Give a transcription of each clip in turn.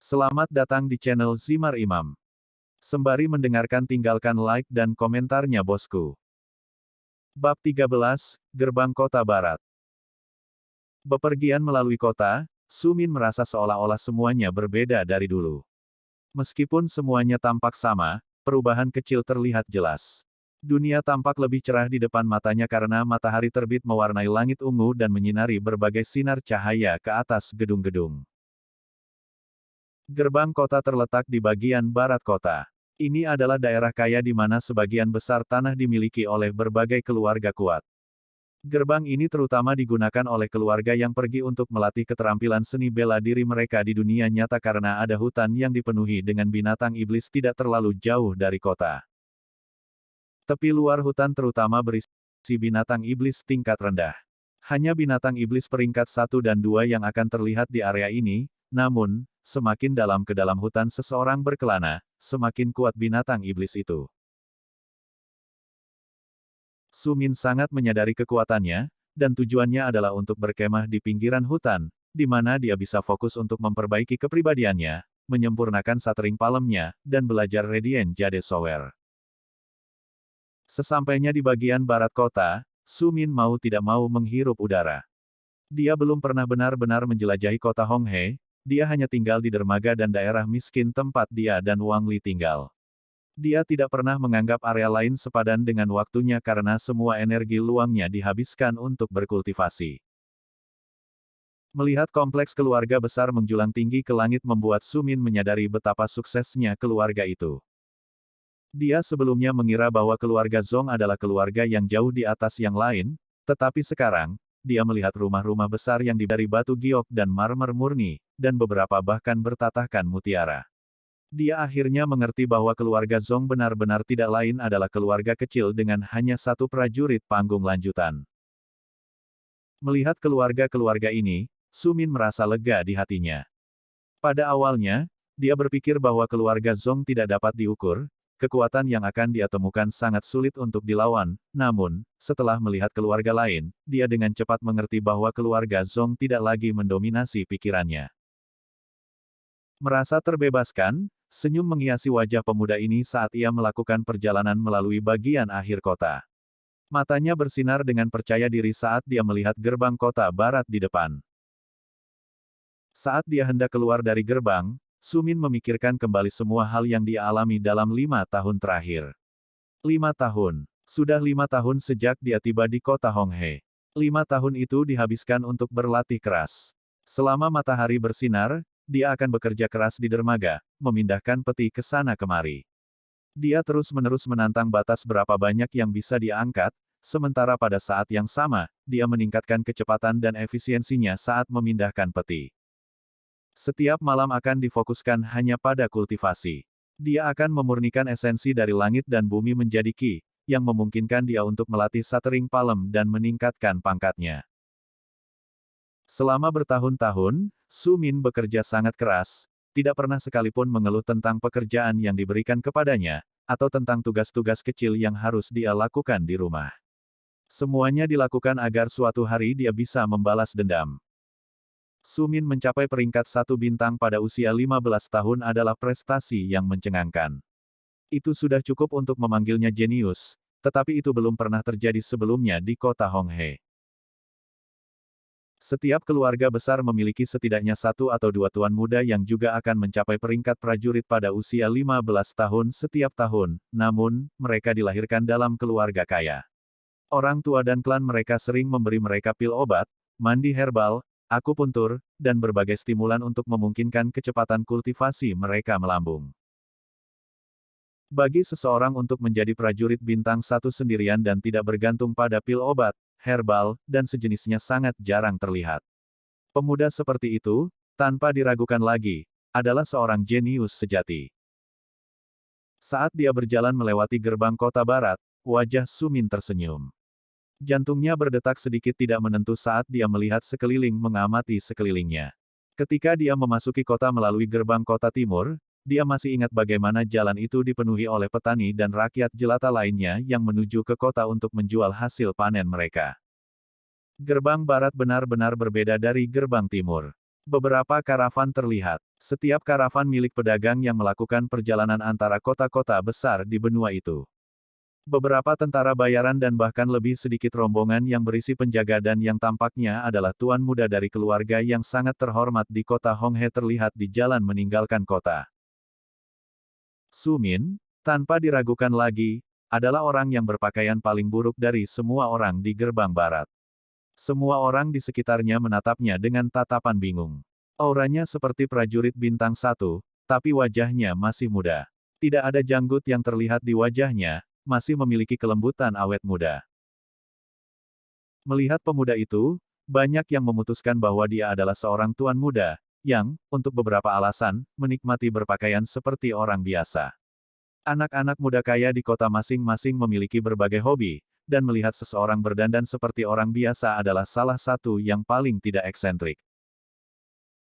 Selamat datang di channel Zimar Imam. Sembari mendengarkan tinggalkan like dan komentarnya bosku. Bab 13, Gerbang Kota Barat. Bepergian melalui kota, Sumin merasa seolah-olah semuanya berbeda dari dulu. Meskipun semuanya tampak sama, perubahan kecil terlihat jelas. Dunia tampak lebih cerah di depan matanya karena matahari terbit mewarnai langit ungu dan menyinari berbagai sinar cahaya ke atas gedung-gedung. Gerbang kota terletak di bagian barat kota. Ini adalah daerah kaya di mana sebagian besar tanah dimiliki oleh berbagai keluarga kuat. Gerbang ini terutama digunakan oleh keluarga yang pergi untuk melatih keterampilan seni bela diri mereka di dunia nyata karena ada hutan yang dipenuhi dengan binatang iblis tidak terlalu jauh dari kota. Tepi luar hutan terutama berisi binatang iblis tingkat rendah. Hanya binatang iblis peringkat 1 dan 2 yang akan terlihat di area ini, namun, semakin dalam ke dalam hutan seseorang berkelana, semakin kuat binatang iblis itu. Sumin sangat menyadari kekuatannya, dan tujuannya adalah untuk berkemah di pinggiran hutan, di mana dia bisa fokus untuk memperbaiki kepribadiannya, menyempurnakan Satering Palemnya, dan belajar Radiant Jade Sower. Sesampainya di bagian barat kota, Sumin mau tidak mau menghirup udara. Dia belum pernah benar-benar menjelajahi kota Honghe, dia hanya tinggal di dermaga dan daerah miskin tempat dia dan Wang Li tinggal. Dia tidak pernah menganggap area lain sepadan dengan waktunya karena semua energi luangnya dihabiskan untuk berkultivasi. Melihat kompleks keluarga besar menjulang tinggi ke langit membuat Sumin menyadari betapa suksesnya keluarga itu. Dia sebelumnya mengira bahwa keluarga Zong adalah keluarga yang jauh di atas yang lain, tetapi sekarang, dia melihat rumah-rumah besar yang dari batu giok dan marmer murni, dan beberapa bahkan bertatahkan mutiara. Dia akhirnya mengerti bahwa keluarga Zong benar-benar tidak lain adalah keluarga kecil dengan hanya satu prajurit panggung lanjutan. Melihat keluarga-keluarga ini, Sumin merasa lega di hatinya. Pada awalnya, dia berpikir bahwa keluarga Zong tidak dapat diukur, kekuatan yang akan dia temukan sangat sulit untuk dilawan, namun, setelah melihat keluarga lain, dia dengan cepat mengerti bahwa keluarga Zong tidak lagi mendominasi pikirannya. Merasa terbebaskan, senyum menghiasi wajah pemuda ini saat ia melakukan perjalanan melalui bagian akhir kota. Matanya bersinar dengan percaya diri saat dia melihat gerbang kota barat di depan. Saat dia hendak keluar dari gerbang, Sumin memikirkan kembali semua hal yang dia alami dalam 5 tahun terakhir. 5 tahun. Sudah 5 tahun sejak dia tiba di kota Honghe. 5 tahun itu dihabiskan untuk berlatih keras. Selama matahari bersinar, dia akan bekerja keras di dermaga, memindahkan peti ke sana kemari. Dia terus-menerus menantang batas berapa banyak yang bisa dia angkat, sementara pada saat yang sama, dia meningkatkan kecepatan dan efisiensinya saat memindahkan peti. Setiap malam akan difokuskan hanya pada kultivasi. Dia akan memurnikan esensi dari langit dan bumi menjadi Qi, yang memungkinkan dia untuk melatih Satering Palem dan meningkatkan pangkatnya. Selama bertahun-tahun, Sumin bekerja sangat keras, tidak pernah sekalipun mengeluh tentang pekerjaan yang diberikan kepadanya, atau tentang tugas-tugas kecil yang harus dia lakukan di rumah. Semuanya dilakukan agar suatu hari dia bisa membalas dendam. Sumin mencapai peringkat 1 bintang pada usia 15 tahun adalah prestasi yang mencengangkan. Itu sudah cukup untuk memanggilnya jenius, tetapi itu belum pernah terjadi sebelumnya di kota Honghe. Setiap keluarga besar memiliki setidaknya 1 atau 2 tuan muda yang juga akan mencapai peringkat prajurit pada usia 15 tahun setiap tahun, namun, mereka dilahirkan dalam keluarga kaya. Orang tua dan klan mereka sering memberi mereka pil obat, mandi herbal, akupuntur, dan berbagai stimulan untuk memungkinkan kecepatan kultivasi mereka melambung. Bagi seseorang untuk menjadi prajurit bintang 1 sendirian dan tidak bergantung pada pil obat, herbal, dan sejenisnya sangat jarang terlihat. Pemuda seperti itu, tanpa diragukan lagi, adalah seorang jenius sejati. Saat dia berjalan melewati gerbang kota barat, wajah Sumin tersenyum. Jantungnya berdetak sedikit tidak menentu saat dia melihat sekeliling mengamati sekelilingnya. Ketika dia memasuki kota melalui gerbang kota timur, dia masih ingat bagaimana jalan itu dipenuhi oleh petani dan rakyat jelata lainnya yang menuju ke kota untuk menjual hasil panen mereka. Gerbang barat benar-benar berbeda dari gerbang timur. Beberapa karavan terlihat. Setiap karavan milik pedagang yang melakukan perjalanan antara kota-kota besar di benua itu. Beberapa tentara bayaran dan bahkan lebih sedikit rombongan yang berisi penjaga dan yang tampaknya adalah tuan muda dari keluarga yang sangat terhormat di kota Honghe terlihat di jalan meninggalkan kota. Su Min, tanpa diragukan lagi, adalah orang yang berpakaian paling buruk dari semua orang di gerbang barat. Semua orang di sekitarnya menatapnya dengan tatapan bingung. Auranya seperti prajurit bintang 1, tapi wajahnya masih muda. Tidak ada janggut yang terlihat di wajahnya, masih memiliki kelembutan awet muda. Melihat pemuda itu, banyak yang memutuskan bahwa dia adalah seorang tuan muda, yang, untuk beberapa alasan, menikmati berpakaian seperti orang biasa. Anak-anak muda kaya di kota masing-masing memiliki berbagai hobi, dan melihat seseorang berdandan seperti orang biasa adalah salah satu yang paling tidak eksentrik.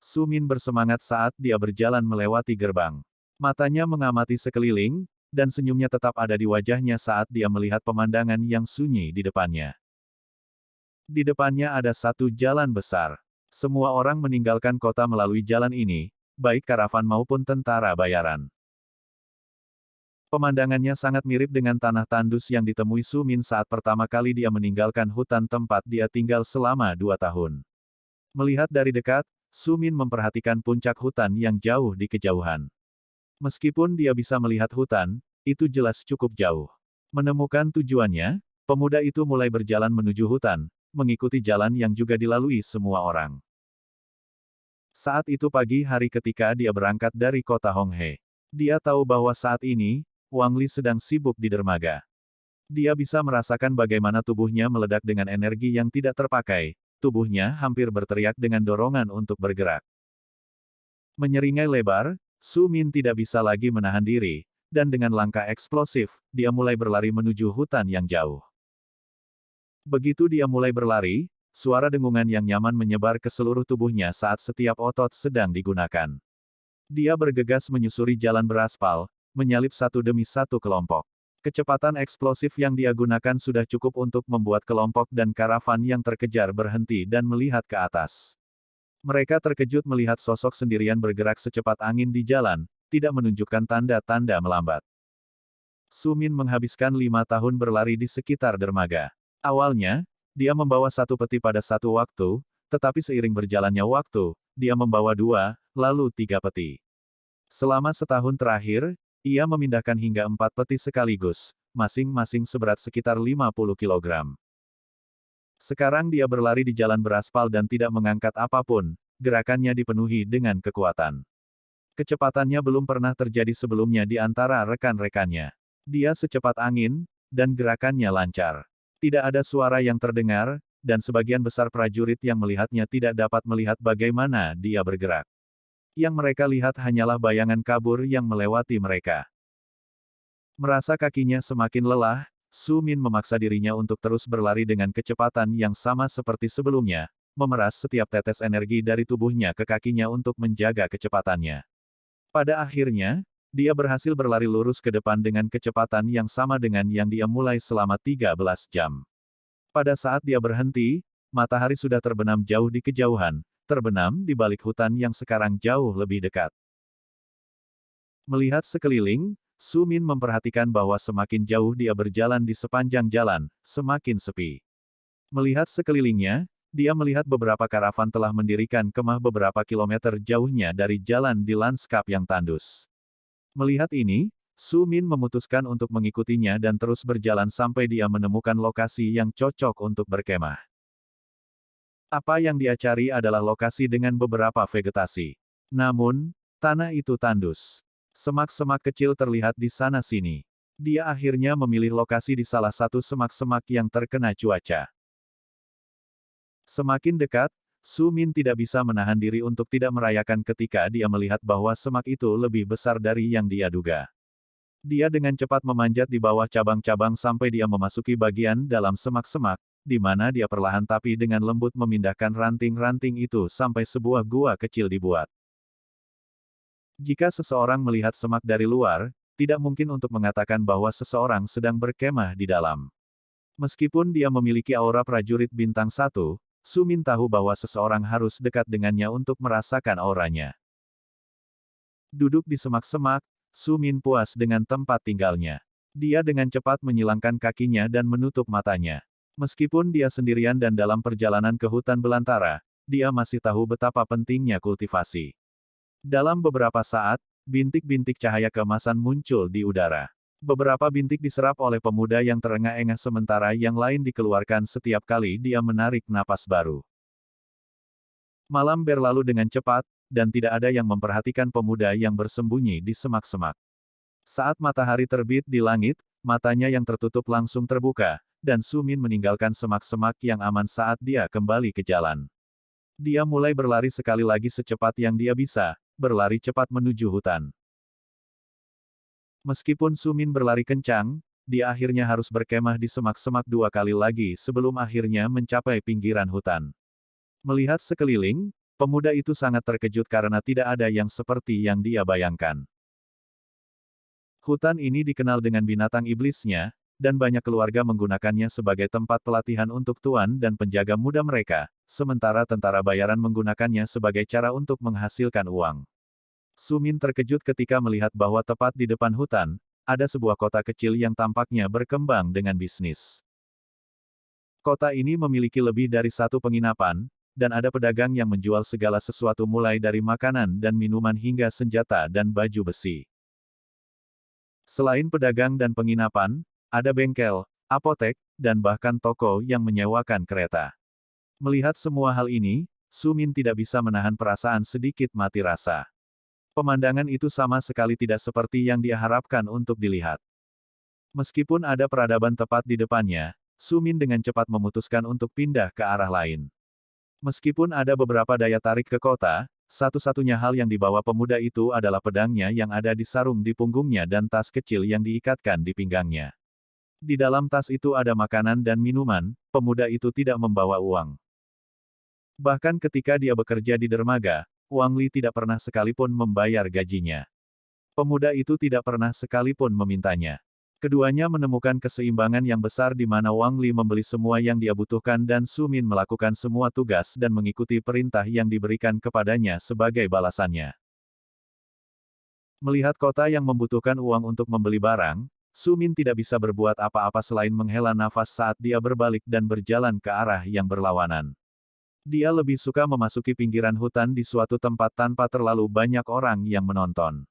Su Min bersemangat saat dia berjalan melewati gerbang. Matanya mengamati sekeliling, dan senyumnya tetap ada di wajahnya saat dia melihat pemandangan yang sunyi di depannya. Di depannya ada satu jalan besar. Semua orang meninggalkan kota melalui jalan ini, baik karavan maupun tentara bayaran. Pemandangannya sangat mirip dengan tanah tandus yang ditemui Su Min saat pertama kali dia meninggalkan hutan tempat dia tinggal selama 2 tahun. Melihat dari dekat, Su Min memperhatikan puncak hutan yang jauh di kejauhan. Meskipun dia bisa melihat hutan, itu jelas cukup jauh. Menemukan tujuannya, pemuda itu mulai berjalan menuju hutan, mengikuti jalan yang juga dilalui semua orang. Saat itu pagi hari ketika dia berangkat dari kota Honghe. Dia tahu bahwa saat ini, Wang Li sedang sibuk di dermaga. Dia bisa merasakan bagaimana tubuhnya meledak dengan energi yang tidak terpakai, tubuhnya hampir berteriak dengan dorongan untuk bergerak. Menyeringai lebar, Su Min tidak bisa lagi menahan diri, dan dengan langkah eksplosif, dia mulai berlari menuju hutan yang jauh. Begitu dia mulai berlari, suara dengungan yang nyaman menyebar ke seluruh tubuhnya saat setiap otot sedang digunakan. Dia bergegas menyusuri jalan beraspal, menyalip satu demi satu kelompok. Kecepatan eksplosif yang dia gunakan sudah cukup untuk membuat kelompok dan karavan yang terkejar berhenti dan melihat ke atas. Mereka terkejut melihat sosok sendirian bergerak secepat angin di jalan, tidak menunjukkan tanda-tanda melambat. Su Min menghabiskan 5 tahun berlari di sekitar dermaga. Awalnya, dia membawa satu peti pada satu waktu, tetapi seiring berjalannya waktu, dia membawa 2, lalu 3 peti. Selama setahun terakhir, ia memindahkan hingga 4 peti sekaligus, masing-masing seberat sekitar 50 kg. Sekarang dia berlari di jalan beraspal dan tidak mengangkat apapun, gerakannya dipenuhi dengan kekuatan. Kecepatannya belum pernah terjadi sebelumnya di antara rekan-rekannya. Dia secepat angin, dan gerakannya lancar. Tidak ada suara yang terdengar, dan sebagian besar prajurit yang melihatnya tidak dapat melihat bagaimana dia bergerak. Yang mereka lihat hanyalah bayangan kabur yang melewati mereka. Merasa kakinya semakin lelah, Su Min memaksa dirinya untuk terus berlari dengan kecepatan yang sama seperti sebelumnya, memeras setiap tetes energi dari tubuhnya ke kakinya untuk menjaga kecepatannya. Pada akhirnya, dia berhasil berlari lurus ke depan dengan kecepatan yang sama dengan yang dia mulai selama 13 jam. Pada saat dia berhenti, matahari sudah terbenam jauh di kejauhan, terbenam di balik hutan yang sekarang jauh lebih dekat. Melihat sekeliling, Su Min memperhatikan bahwa semakin jauh dia berjalan di sepanjang jalan, semakin sepi. Melihat sekelilingnya, dia melihat beberapa karavan telah mendirikan kemah beberapa kilometer jauhnya dari jalan di lanskap yang tandus. Melihat ini, Su Min memutuskan untuk mengikutinya dan terus berjalan sampai dia menemukan lokasi yang cocok untuk berkemah. Apa yang dia cari adalah lokasi dengan beberapa vegetasi. Namun, tanah itu tandus. Semak-semak kecil terlihat di sana-sini. Dia akhirnya memilih lokasi di salah satu semak-semak yang terkena cuaca. Semakin dekat, Su Min tidak bisa menahan diri untuk tidak merayakan ketika dia melihat bahwa semak itu lebih besar dari yang dia duga. Dia dengan cepat memanjat di bawah cabang-cabang sampai dia memasuki bagian dalam semak-semak, di mana dia perlahan tapi dengan lembut memindahkan ranting-ranting itu sampai sebuah gua kecil dibuat. Jika seseorang melihat semak dari luar, tidak mungkin untuk mengatakan bahwa seseorang sedang berkemah di dalam. Meskipun dia memiliki aura prajurit bintang 1, Sumin tahu bahwa seseorang harus dekat dengannya untuk merasakan auranya. Duduk di semak-semak, Sumin puas dengan tempat tinggalnya. Dia dengan cepat menyilangkan kakinya dan menutup matanya. Meskipun dia sendirian dan dalam perjalanan ke hutan belantara, dia masih tahu betapa pentingnya kultivasi. Dalam beberapa saat, bintik-bintik cahaya keemasan muncul di udara. Beberapa bintik diserap oleh pemuda yang terengah-engah sementara yang lain dikeluarkan setiap kali dia menarik napas baru. Malam berlalu dengan cepat, dan tidak ada yang memperhatikan pemuda yang bersembunyi di semak-semak. Saat matahari terbit di langit, matanya yang tertutup langsung terbuka, dan Sumin meninggalkan semak-semak yang aman saat dia kembali ke jalan. Dia mulai berlari sekali lagi secepat yang dia bisa, berlari cepat menuju hutan. Meskipun Sumin berlari kencang, dia akhirnya harus berkemah di semak-semak 2 kali lagi sebelum akhirnya mencapai pinggiran hutan. Melihat sekeliling, pemuda itu sangat terkejut karena tidak ada yang seperti yang dia bayangkan. Hutan ini dikenal dengan binatang iblisnya, dan banyak keluarga menggunakannya sebagai tempat pelatihan untuk tuan dan penjaga muda mereka, sementara tentara bayaran menggunakannya sebagai cara untuk menghasilkan uang. Sumin terkejut ketika melihat bahwa tepat di depan hutan, ada sebuah kota kecil yang tampaknya berkembang dengan bisnis. Kota ini memiliki lebih dari 1 penginapan, dan ada pedagang yang menjual segala sesuatu mulai dari makanan dan minuman hingga senjata dan baju besi. Selain pedagang dan penginapan, ada bengkel, apotek, dan bahkan toko yang menyewakan kereta. Melihat semua hal ini, Sumin tidak bisa menahan perasaan sedikit mati rasa. Pemandangan itu sama sekali tidak seperti yang dia harapkan untuk dilihat. Meskipun ada peradaban tepat di depannya, Sumin dengan cepat memutuskan untuk pindah ke arah lain. Meskipun ada beberapa daya tarik ke kota, satu-satunya hal yang dibawa pemuda itu adalah pedangnya yang ada di sarung di punggungnya dan tas kecil yang diikatkan di pinggangnya. Di dalam tas itu ada makanan dan minuman, pemuda itu tidak membawa uang. Bahkan ketika dia bekerja di dermaga, Wang Li tidak pernah sekalipun membayar gajinya. Pemuda itu tidak pernah sekalipun memintanya. Keduanya menemukan keseimbangan yang besar di mana Wang Li membeli semua yang dia butuhkan dan Sumin melakukan semua tugas dan mengikuti perintah yang diberikan kepadanya sebagai balasannya. Melihat kota yang membutuhkan uang untuk membeli barang, Sumin tidak bisa berbuat apa-apa selain menghela nafas saat dia berbalik dan berjalan ke arah yang berlawanan. Dia lebih suka memasuki pinggiran hutan di suatu tempat tanpa terlalu banyak orang yang menonton.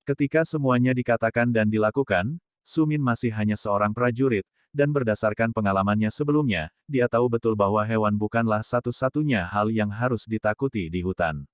Ketika semuanya dikatakan dan dilakukan, Sumin masih hanya seorang prajurit, dan berdasarkan pengalamannya sebelumnya, dia tahu betul bahwa hewan bukanlah satu-satunya hal yang harus ditakuti di hutan.